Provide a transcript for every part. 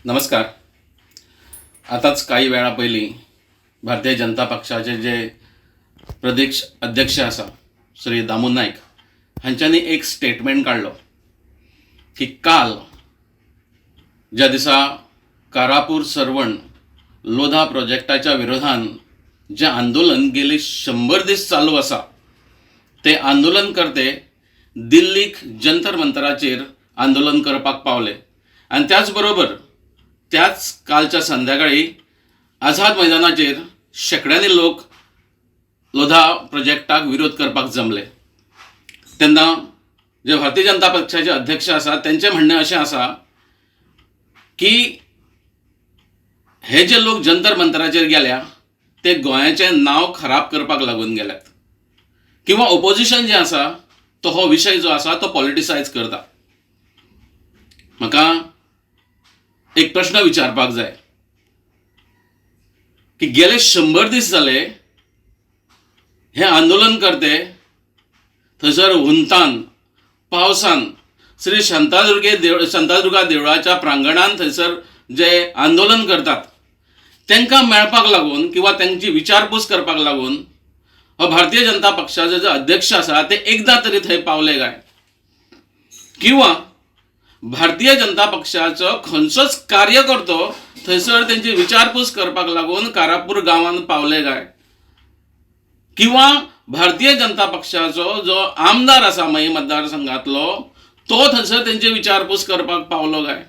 नमस्कार. आताच काही वेळा पयलीं भारतीय जनता पक्षाचे जे प्रदेश अध्यक्ष आसा श्री दामू नायक हांच्यांनी एक स्टेटमेंट काढलो की काल ज्या दिसा कारापूर सरवण लोधा प्रोजेक्टाच्या विरोधान जे आंदोलन गेले 100 दीस चालू आसा ते आंदोलनकर्ते दिल्लीक जंतर मंतराचेर आंदोलन करपाक पावले आणि त्याच बरोबर त्याच कालच्या संध्याकाळी आझाद मैदानाचेर शेकड्यांनी लोक लोधा प्रोजेक्टाक विरोध करपाक जमले. तेन्ना जे भारतीय जनता पक्षाचे अध्यक्ष आसा त्यांचे म्हणणे अशें आसा की हे जे लोक जंतर मंतराचेर गेल्या ते गोंयाचें नांव खराब करपाक लागून गेल्यात किंवा ओपोजिशन जे आसा तो हो विशय जो आसा तो पॉलिटिसायज करता. म्हाका एक प्रश्न विचारपाक जाय की गेले 100 दीस जाले हे आंदोलन थंयसर हुंतान पावसान श्री शांतादुर्गा देवळाच्या प्रांगणांत थंयसर जे आंदोलन करतात तांकां मेळपाक लागून किंवा तांची विचारपूस करपाक लागून हो भारतीय जनता पक्षाचे जे अध्यक्ष आसा ते एकदां तरी थंय पावले काय, किंवा भारतीय जनता पक्षाचो खंयचोच कार्यकर्तो थंयसर त्यांची विचारपूस करपाक लागून कारापूर गांवांत पावले काय, किंवा भारतीय जनता पक्षाचो जो आमदार आसा मयी मतदारसंघातलो तो थंयसर त्यांची विचारपूस करपाक पावलो काय.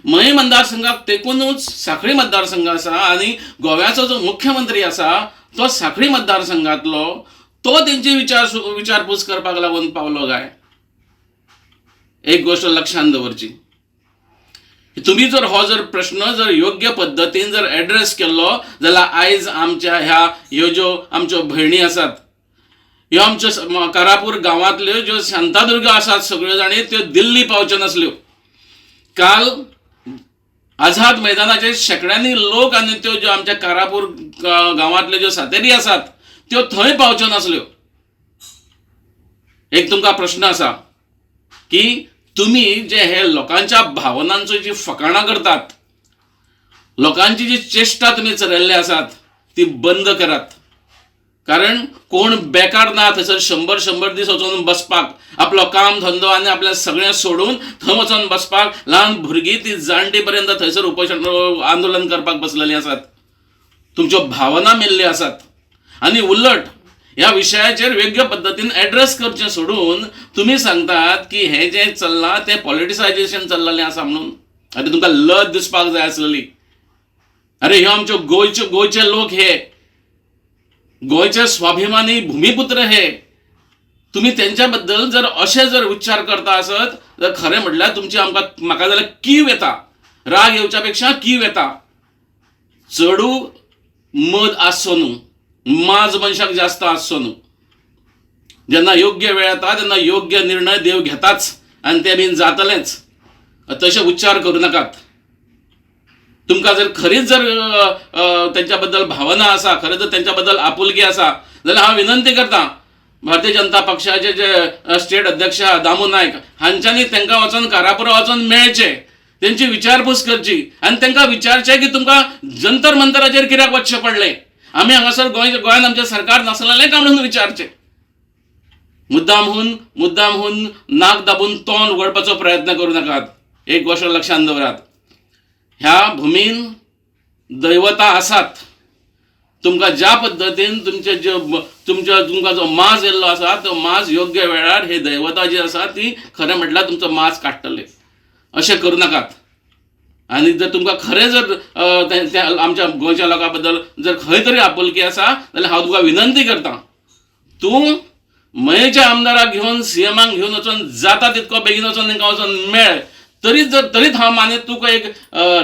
मयी मतदारसंघाक तेकूनच सांखळी मतदारसंघ आसा आणि गोव्याचो जो मुख्यमंत्री आसा तो सांखळी मतदारसंघातलो तो त्यांची विचारपूस करपाक लागून पावलो काय. एक गोष्ट लक्षात दवरची, तुम्ही हो प्रश्न योग्य पद्धतीन एड्रेस केल्लो जाल्यार आयज आमच्या ह्यो ज्यो आमच्यो भयणी आसात ह्यो आमच्यो कारापूर गांवांतल्यो ज्यो शांतादुर्गा आसात सगळ्यो जाणी त्यो दिल्ली पावच्यो नासल्यो. काल आझाद मैदानाचेर शेकड्यांनी लोक आनी त्यो ज्यो आमच्या कारापूर गांवांतल्यो ज्यो सातेरी आसात त्यो थंय पावच्यो नासल्यो. एक तुमकां प्रश्न आसा की तुम्ही जे हे लोकांच्या भावनांचो जी फकाणां करतात, लोकांची जी चेष्टा तुम्ही चलयल्ले आसात ती बंद करात. कारण कोण बेकार ना थंयसर 100 दीस वचून बसपाक, आपलो काम धंदो आनी आपलें सगळें सोडून थंय वचून बसपाक. ल्हान भुरगीं ती जाणटी पर्यंत थंयसर उपोशण आंदोलन करपाक बसलेलीं आसात. तुमच्यो भावना मेल्ल्यो आसात आनी उलट ह्या विशयाचेर वेगळ्या पद्धतीन एड्रेस करचें सोडून तुम्ही सांगतात की हे जे चल्लां ते पॉलिटिसायजेशन चल्लेलें आसा म्हणून. आतां तुमकां लज दिसपाक जाय आसलेली. अरे ह्यो आमच्यो गोंयचे लोक, हे गोंयचे स्वाभिमानी भूमिपुत्र, हे तुम्ही त्यांच्या बद्दल असे उच्चार करता आसत जाल्यार खरें म्हटल्यार तुमची म्हाका जाल्यार कीव येता. राग येवच्या पेक्षा कीव येता. चडू मद आसचो न्हू, माज मनशाक जास्त आसचो न्हू. जेन्ना योग्य वेळ येता तेन्ना योग्य निर्णय देव घेताच आनी ते बीन जातलेंच. तशे उच्चार करूं नाकात. तुमकां खरीच त्यांच्या बद्दल भावना आसा, खरें जर त्यांच्या बद्दल आपुलकी आसा जाल्यार हांव विनंती करता भारतीय जनता पक्षाचे जे स्टेट अध्यक्ष दामू नायक हांच्यांनी तांकां वचून कारापुरा वचून मेळचें, त्यांची विचारपूस करची आनी तांकां विचारचें की तुमकां जंतर मंतराचेर कित्याक वचचें पडलें. आमी हांगासर गोंयांत आमचें सरकार नासलेलें काय म्हणून विचारचें. मुद्दामहून नाक दाबून तोंड उगडपाचो प्रयत्न करूं नाकात. एक गोष्ट लक्षात दवरात, ह्या भुमीन दैवता आसात. तुमकां ज्या पद्धतीन तुमकां जो माज येयल्लो आसा तो माज योग्य वेळार हे दैवता जी आसा ती खरें म्हटल्यार तुमचो माज काडटले. अशें करूं नाकात. आणि जर तुमकां खरें आमच्या गोंयच्या लोकां बद्दल खंय तरी आपुलकी आसा जाल्यार हांव तुका विनंती करता, तूं मयेच्या आमदाराक घेवन सीएमाक घेवन वचून जाता तितको बेगीन वचून तांकां वचून मेळ. तरीच हांव मानीत तुका एक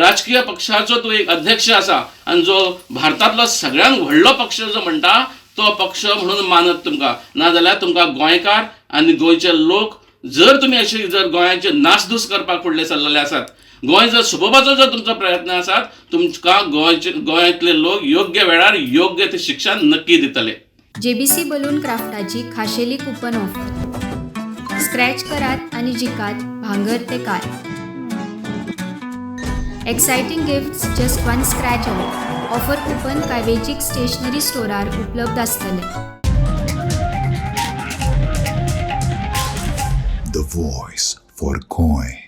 राजकीय पक्षाचो तूं एक अध्यक्ष आसा आनी जो भारतांतलो सगळ्यांत व्हडलो पक्ष जो म्हणटा तो पक्ष म्हणून मानत तुमकां. नाजाल्यार तुमकां गोंयकार आनी गोंयचे लोक तुमी अशी गोंयाचे नासधूस करपाक फुडले सरलेले आसात, गोंय सुबोवपाचो तुमचो प्रयत्न आसात, तुमकां गोंयांतले लोक योग्य वेळार योग्य ती शिक्षा नक्की दितले. जेबीसी बलून क्राफ्टाची खाशेली कूपन ऑफर. स्क्रॅच करात आणि जिकात भांगर ते car. Exciting gifts just one scratch away. Offer coupon काय वेजीक स्टेशनरी स्टोरार उपलब्ध आसतले. The voice for coin.